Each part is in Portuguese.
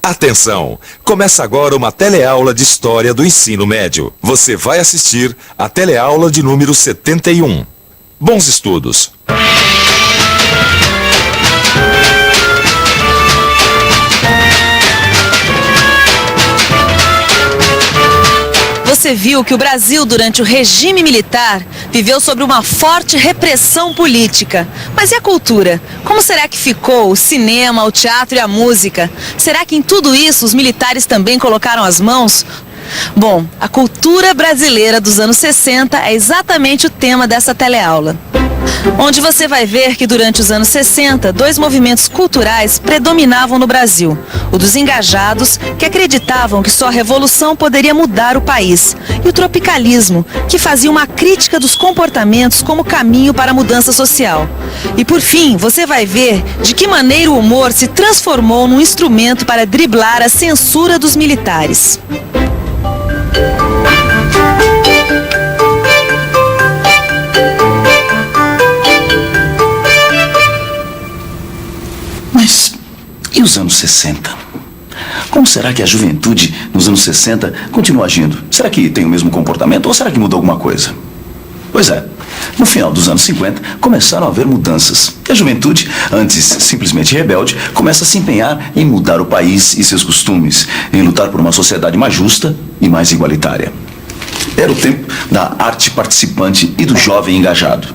Atenção! Começa agora uma teleaula de História do Ensino Médio. Você vai assistir a teleaula de número 71. Bons estudos! Você viu que o Brasil, durante o regime militar, viveu sob uma forte repressão política. Mas e a cultura? Como será que ficou o cinema, o teatro e a música? Será que em tudo isso os militares também colocaram as mãos? Bom, a cultura brasileira dos anos 60 é exatamente o tema dessa teleaula. Onde você vai ver que durante os anos 60, dois movimentos culturais predominavam no Brasil. O dos engajados, que acreditavam que só a revolução poderia mudar o país. E o tropicalismo, que fazia uma crítica dos comportamentos como caminho para a mudança social. E por fim, você vai ver de que maneira o humor se transformou num instrumento para driblar a censura dos militares. Mas e os anos 60? Como será que a juventude nos anos 60 continua agindo? Será que tem o mesmo comportamento ou será que mudou alguma coisa? Pois é, no final dos anos 50 começaram a haver mudanças. E a juventude, antes simplesmente rebelde, começa a se empenhar em mudar o país e seus costumes, em lutar por uma sociedade mais justa e mais igualitária. Era o tempo da arte participante e do jovem engajado.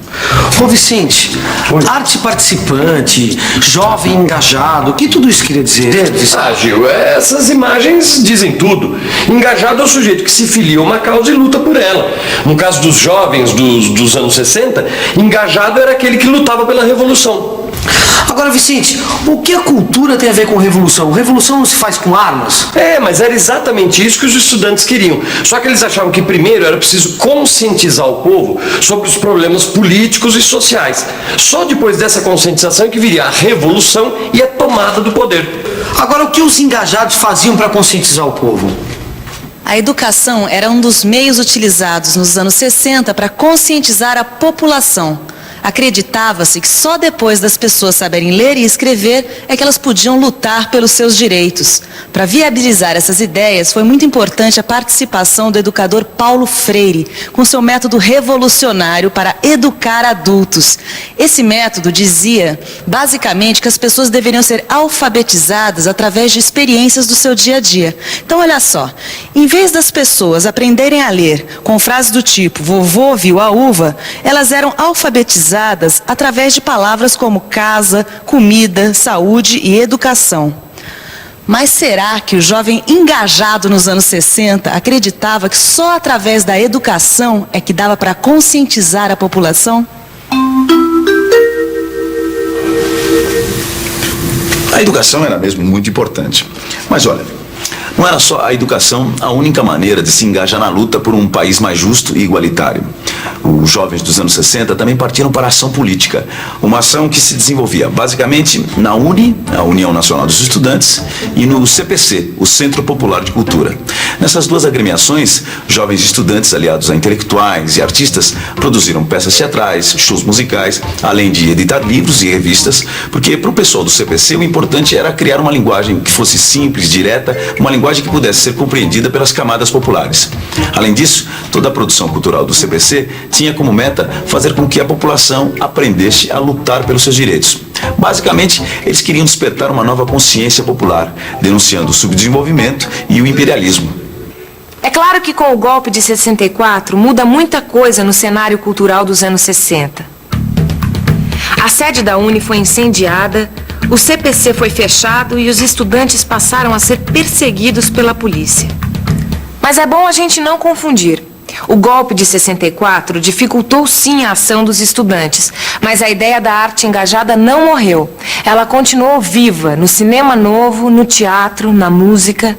Ô Vicente, arte participante, jovem engajado, o que tudo isso queria dizer? Ah, Gil, essas imagens dizem tudo. Engajado é o sujeito que se filia a uma causa e luta por ela. No caso dos jovens dos anos 60, engajado era aquele que lutava pela revolução. Agora, Vicente, o que a cultura tem a ver com revolução? Revolução não se faz com armas? Mas era exatamente isso que os estudantes queriam. Só que eles achavam que primeiro era preciso conscientizar o povo sobre os problemas políticos e sociais. Só depois dessa conscientização é que viria a revolução e a tomada do poder. Agora, o que os engajados faziam para conscientizar o povo? A educação era um dos meios utilizados nos anos 60 para conscientizar a população. Acreditava-se que só depois das pessoas saberem ler e escrever é que elas podiam lutar pelos seus direitos. Para viabilizar essas ideias, foi muito importante a participação do educador Paulo Freire, com seu método revolucionário para educar adultos. Esse método dizia, basicamente, que as pessoas deveriam ser alfabetizadas através de experiências do seu dia a dia. Então, olha só, em vez das pessoas aprenderem a ler com frases do tipo "vovô viu a uva", elas eram alfabetizadas através de palavras como casa, comida, saúde e educação. Mas será que o jovem engajado nos anos 60 acreditava que só através da educação é que dava para conscientizar a população? A educação era mesmo muito importante. Mas olha, não era só a educação a única maneira de se engajar na luta por um país mais justo e igualitário. Os jovens dos anos 60 também partiram para a ação política, uma ação que se desenvolvia basicamente na UNE, a União Nacional dos Estudantes, e no CPC, o Centro Popular de Cultura. Nessas duas agremiações, jovens estudantes aliados a intelectuais e artistas produziram peças teatrais, shows musicais, além de editar livros e revistas, porque para o pessoal do CPC o importante era criar uma linguagem que fosse simples, direta, uma linguagem que pudesse ser compreendida pelas camadas populares. Além disso, toda a produção cultural do CPC tinha como meta fazer com que a população aprendesse a lutar pelos seus direitos. Basicamente, eles queriam despertar uma nova consciência popular, denunciando o subdesenvolvimento e o imperialismo. É claro que com o golpe de 64 muda muita coisa no cenário cultural dos anos 60. A sede da UNE foi incendiada, o CPC foi fechado e os estudantes passaram a ser perseguidos pela polícia. Mas é bom a gente não confundir. O golpe de 64 dificultou sim a ação dos estudantes, mas a ideia da arte engajada não morreu. Ela continuou viva no cinema novo, no teatro, na música.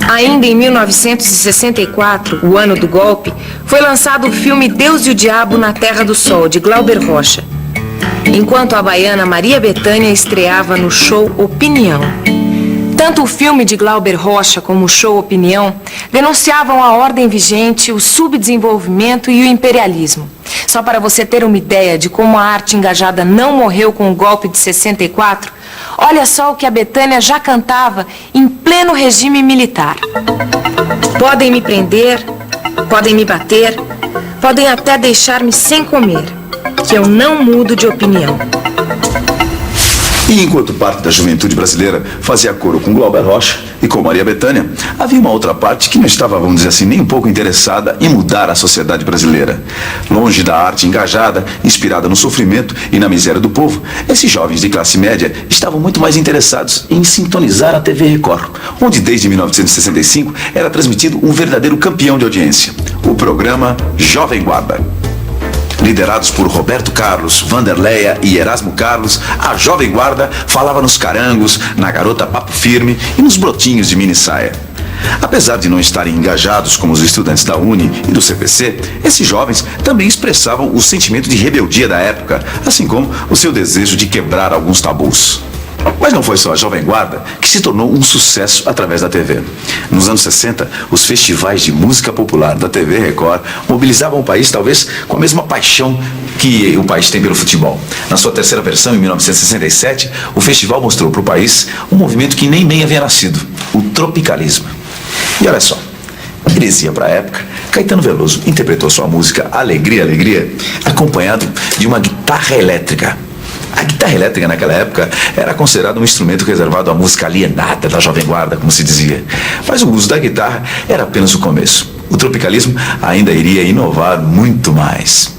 Ainda em 1964, o ano do golpe, foi lançado o filme Deus e o Diabo na Terra do Sol, de Glauber Rocha, enquanto a baiana Maria Bethânia estreava no show Opinião. Tanto o filme de Glauber Rocha como o show Opinião denunciavam a ordem vigente, o subdesenvolvimento e o imperialismo. Só para você ter uma ideia de como a arte engajada não morreu com o golpe de 64, olha só o que a Bethânia já cantava em pleno regime militar. Podem me prender, podem me bater, podem até deixar-me sem comer, que eu não mudo de opinião. E enquanto parte da juventude brasileira fazia coro com Glauber Rocha e com Maria Bethânia, havia uma outra parte que não estava, vamos dizer assim, nem um pouco interessada em mudar a sociedade brasileira. Longe da arte engajada, inspirada no sofrimento e na miséria do povo, esses jovens de classe média estavam muito mais interessados em sintonizar a TV Record, onde desde 1965 era transmitido um verdadeiro campeão de audiência, o programa Jovem Guarda. Liderados por Roberto Carlos, Vanderleia e Erasmo Carlos, a Jovem Guarda falava nos carangos, na garota papo firme e nos brotinhos de mini saia. Apesar de não estarem engajados como os estudantes da Uni e do CPC, esses jovens também expressavam o sentimento de rebeldia da época, assim como o seu desejo de quebrar alguns tabus. Mas não foi só a Jovem Guarda que se tornou um sucesso através da TV. Nos anos 60, os festivais de música popular da TV Record mobilizavam o país talvez com a mesma paixão que o país tem pelo futebol. Na sua terceira versão, em 1967, o festival mostrou para o país um movimento que nem bem havia nascido, o tropicalismo. E olha só, heresia para a época, Caetano Veloso interpretou sua música Alegria, Alegria, acompanhado de uma guitarra elétrica. A guitarra elétrica naquela época era considerada um instrumento reservado à música alienada da Jovem Guarda, como se dizia. Mas o uso da guitarra era apenas o começo. O tropicalismo ainda iria inovar muito mais.